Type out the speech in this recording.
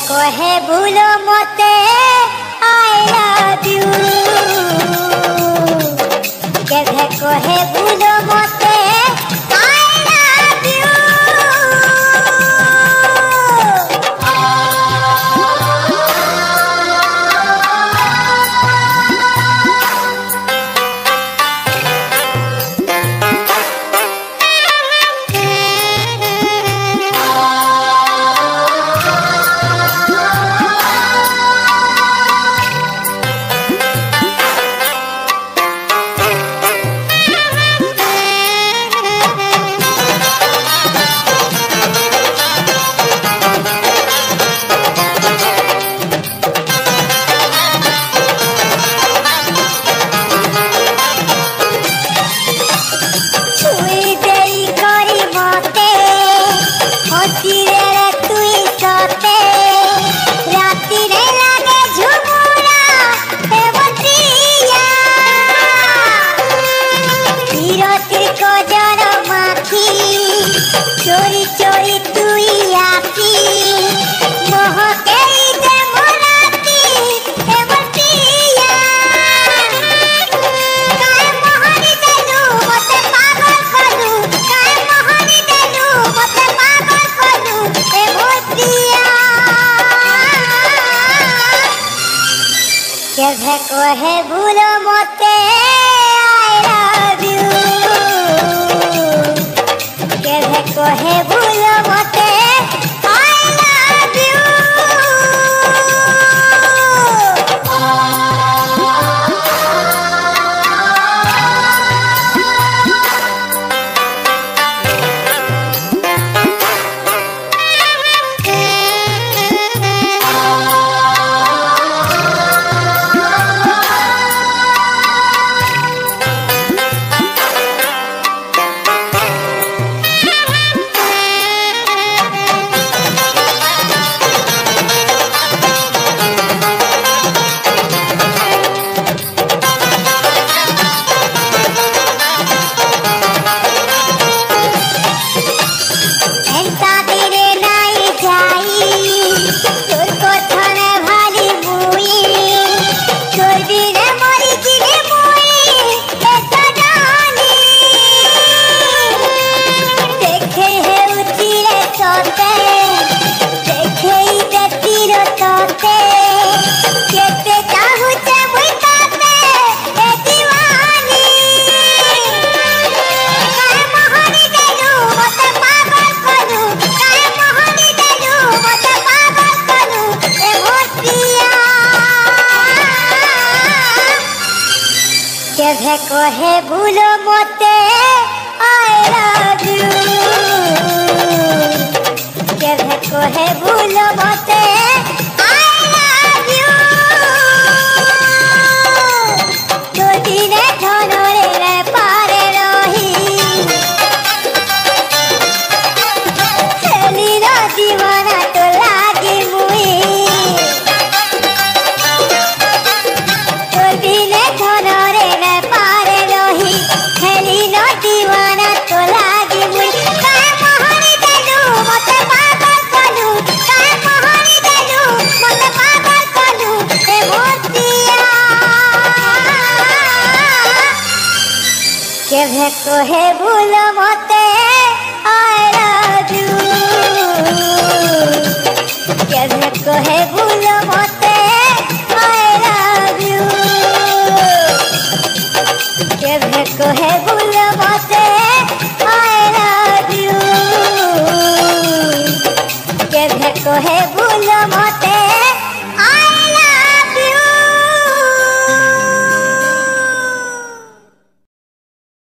कहे भूलो मते आई लव यू केभे कहे भूलो मते आई लव यू चोरी चोरी तुई आती मोह के दे मोराती ए बतिया काय मोहनी देलू मते पागल करू काय मोहनी देलू मते पागल करू ए बतिया केभे कहे भूलो मते आई लव यू केभे कहे भूलो मते आई लव यू केभे कहे भूलो मते आई लव यू केभे कहे भूलो मते आई लव यू तो दिने धनरे रे पारे रही हेली रो दीवाना तो लागी मुई तो दिने धनरे रे पारे रही हेली रो दीवाना तो लागी मुई काय मोहनी देलू मते पागल करू काय मोहनी देलू मते पागल करू ए मोतिया केभे कहे भूलो मते आई लव यू केभे कहे भूलो मते आई लव यू केभे कहे भूलो मते आई लव यू केभे कहे भूलो मते